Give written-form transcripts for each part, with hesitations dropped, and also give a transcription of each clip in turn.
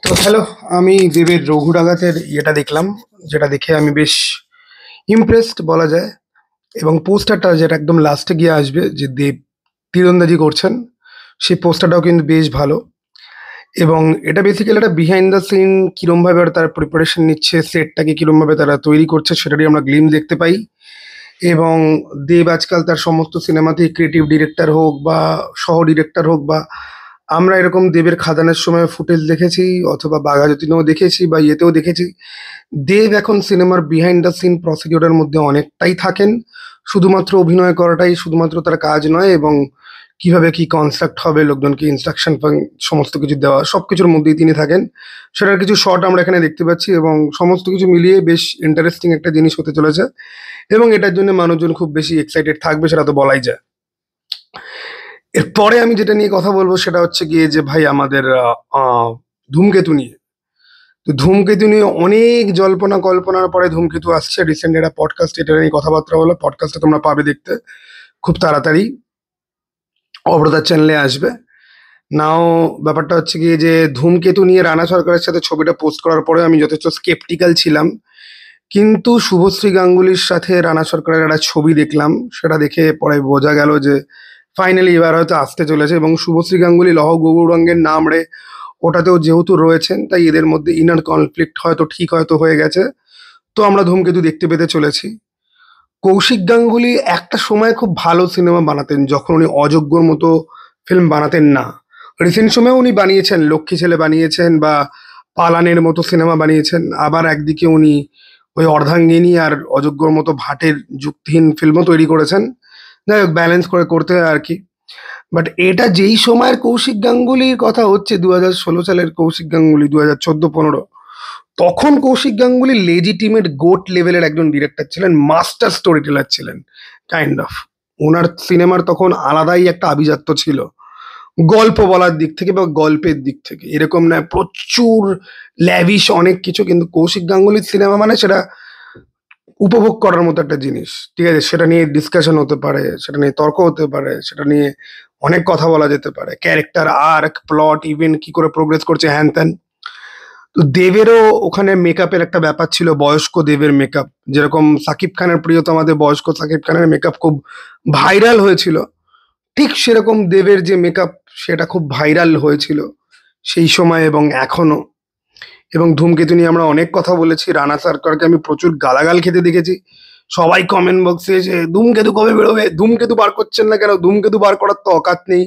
তো হ্যালো, আমি দেবের রঘু ডাকাতের ইয়েটা দেখলাম, যেটা দেখে আমি বেশ ইমপ্রেসড বলা যায়। এবং পোস্টারটা যেটা একদম লাস্টে গিয়ে আসবে, যে দেব তীরন্দাজি করছেন, সেই পোস্টারটাও কিন্তু বেশ ভালো। এবং এটা বেসিক্যালি একটা বিহাইন্ড দ্য সিন, কিরমভাবে ওরা তারা প্রিপারেশন নিচ্ছে, সেটটাকে কিরমভাবে তারা তৈরি করছে, সেটারই আমরা গ্লিমস দেখতে পাই। এবং দেব আজকাল তার সমস্ত সিনেমাতেই ক্রিয়েটিভ ডিরেক্টর হোক বা সহ ডিরেক্টর হোক, বা আমরা এরকম দেবের খাদানের সময় ফুটেজ দেখেছি, অথবা বাঘা যতীনেও দেখেছি, বা ইয়েতেও দেখেছি, দেব এখন সিনেমার বিহাইন্ড দ্য সিন প্রসিডিওরের মধ্যে অনেকটাই থাকেন। শুধুমাত্র অভিনয় করাটাই শুধুমাত্র তার কাজ নয়, এবং কিভাবে কি কনস্ট্রাক্ট হবে, লোকজনকে ইনস্ট্রাকশন সমস্ত কিছু দেওয়া, সবকিছুর মধ্যেই তিনি থাকেন। সেটার কিছু শর্ট আমরা এখানে দেখতে পাচ্ছি, এবং সমস্ত কিছু মিলিয়ে বেশ ইন্টারেস্টিং একটা জিনিস হতে চলেছে। এবং এটার জন্য মানুষজন খুব বেশি এক্সাইটেড থাকবে, সেটা তো বলাই যায়। এরপরে আমি যেটা নিয়ে কথা বলবো সেটা হচ্ছে গিয়ে যে ভাই আমাদের ধূমকেতু নিয়ে। তো ধূমকেতু নিয়ে অনেক জল্পনা কল্পনার পরে ধূমকেতু আসছে। রিসেন্ট একটা পডকাস্ট এটা নিয়ে কথাবার্তা হলো, পডকাস্টটা তোমরা পাবে দেখতে খুব তাড়াতাড়ি, অবরদার চ্যানেলে আসবে। নাও ব্যাপারটা হচ্ছে গিয়ে যে ধূমকেতু নিয়ে রানা সরকারের সাথে ছবিটা পোস্ট করার পরে আমি যথেষ্ট স্কেপটিক্যাল ছিলাম, কিন্তু শুভশ্রী গাঙ্গুলির সাথে রানা সরকারের একটা ছবি দেখলাম, সেটা দেখে পরে বোঝা গেল যে ফাইনালি এবার হয়তো আসতে চলেছে। এবং শুভশ্রী গাঙ্গুলি লহ গৌরঙ্গের নাম রে ওটাতেও যেহেতু রয়েছেন, তাই এদের মধ্যে ইনার কনফ্লিক্ট হয়তো ঠিক হয়তো হয়ে গেছে। তো আমরা ধূমকেতু দেখতে পেতে চলেছি। কৌশিক গাঙ্গুলি একটা সময় খুব ভালো সিনেমা বানাতেন, যখন উনি অযোগ্যর মতো ফিল্ম বানাতেন না। রিসেন্ট সময়ে উনি বানিয়েছেন, লক্ষ্মী ছেলে বানিয়েছেন, বা পালানের মতো সিনেমা বানিয়েছেন। আবার একদিকে উনি ওই অর্ধাঙ্গিনী আর অযোগ্যর মতো ভাটের যুক্তিহীন ফিল্মও তৈরি করেছেন। যাই হোক, ব্যালেন্স করে করতে হয় আর কি। বাট এটা যেই সময়ের কৌশিক গাঙ্গুলির কথা হচ্ছে, 2016 সালের কৌশিক গাঙ্গুলি, 2014-15, তখন কৌশিক গাঙ্গুলি লেজিটিমেট গোট লেভেলের একজন ডিরেক্টর ছিলেন, মাস্টার স্টোরি টেলার ছিলেন কাইন্ড অফ। ওনার সিনেমার তখন আলাদাই একটা আভিজাত্য ছিল, গল্প বলার দিক থেকে বা গল্পের দিক থেকে। এরকম না প্রচুর ল্যাভিশ অনেক কিছু, কিন্তু কৌশিক গাঙ্গুলির সিনেমা মানে সেটা উপভোগ করার মতো একটা জিনিস। ঠিক আছে, সেটা নিয়ে ডিসকাশন হতে পারে, সেটা নিয়ে তর্ক হতে পারে, সেটা নিয়ে অনেক কথা বলা যেতে পারে, ক্যারেক্টার আর্ক, প্লট, ইভেন্ট কি করে প্রোগ্রেস করছে, হ্যান ত্যান। তো দেবেরও ওখানে মেকআপের একটা ব্যাপার ছিল, বয়স্ক দেবের মেকআপ। যেরকম সাকিব খানের প্রিয়তমাদের বয়স্ক সাকিব খানের মেকআপ খুব ভাইরাল হয়েছিল, ঠিক সেরকম দেবের যে মেকআপ সেটা খুব ভাইরাল হয়েছিল সেই সময় এবং এখনো। এবং ধূমকেতু নিয়ে আমরা অনেক কথা বলেছি, রানা সরকারকে আমি প্রচুর গালাগাল খেতে দেখেছি। সবাই কমেন্ট বক্সে এসে ধূমকেতু কবে বেরোবে, ধূমকেতু বার করছেন না কেন, ধূমকেতু বার করার তো অকাত নেই।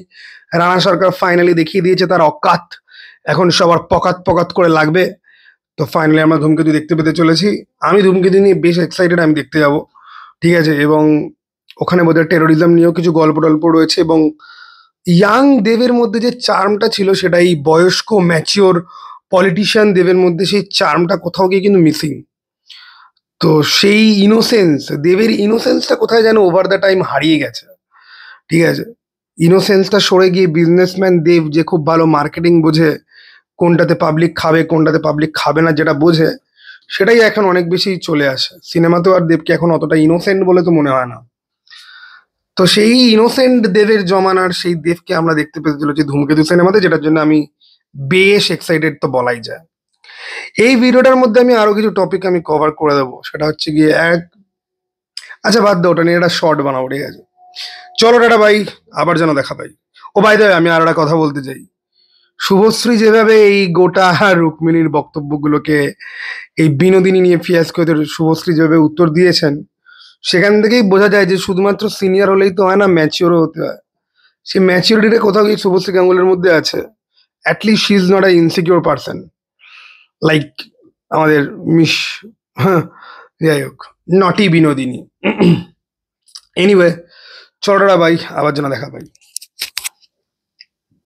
রানা সরকার ফাইনালি দেখিয়ে দিয়েছে তার অকাত, এখন সবার পকাত পকাত করে লাগবে। তো ফাইনালি আমরা ধূমকেতু দেখতে পেতে চলেছি। আমি ধূমকেতু নিয়ে বেশ এক্সাইটেড, আমি দেখতে যাব। ঠিক আছে, এবং ওখানে বোধহয় টেরোরিজম নিয়েও কিছু গল্প টল্প রয়েছে। এবং ইয়াং দেবের মধ্যে যে চার্মটা ছিল, সেটা এই বয়স্ক ম্যাচিওর পলিটিশিয়ান দেবের মধ্যে সেই চার্মটা কোথাও গিয়ে কিন্তু মিসিং। তো সেই ইনোসেন্স, দেবের ইনোসেন্সটা কোথায় যেন ওভার দ্য টাইম হারিয়ে গেছে। ঠিক আছে, ইনোসেন্সটা সরে গিয়ে বিজনেসম্যান দেব, যে খুব ভালো মার্কেটিং বোঝে, কোনটাতে পাবলিক খাবে কোনটাতে পাবলিক খাবে না যেটা বোঝে, সেটাই এখন অনেক বেশি চলে আসে সিনেমাতেও। আর দেবকে এখন অতটা ইনোসেন্ট বলে তো মনে হয় না। তো সেই ইনোসেন্ট দেবের জমানার সেই দেবকে আমরা দেখতে পেতে চলেছি ধূমকেতু সিনেমাতে, যেটার জন্য আমি বেশ এক্সাইটেড তো বলাই যায়। এই ভিডিওটার মধ্যে আমি আরো কিছু টপিক আমি কভার করে দেবো, সেটা হচ্ছে গিয়ে আচ্ছা বাদ দাও, ওটা নিয়ে একটা শর্ট বানাবো, ঠিক আছে? চলো টাটা ভাই, আবার যেন দেখা পাই। ও ভাই দেবে, আমি আর একটা কথা বলতে চাই। শুভশ্রী যেভাবে এই গোটা রুক্মিণীর বক্তব্যগুলোকে, এই বিনোদিনী নিয়ে ফিয়াসকোতে শুভশ্রী যেভাবে উত্তর দিয়েছেন, সেখান থেকেই বোঝা যায় যে শুধুমাত্র সিনিয়র হলেই তো হয় না, ম্যাচিওরও হতে হয়। সেই ম্যাচিওরিটিটা কোথাও গিয়ে শুভশ্রী গাঙ্গুলের মধ্যে আছে। At least she is not a insecure person like আমাদের মিস, হ্যাঁ, যাই হোক, নটি বিনোদিনী। এনিওয়ে, চলো ভাই, আবার যেন দেখা পাই।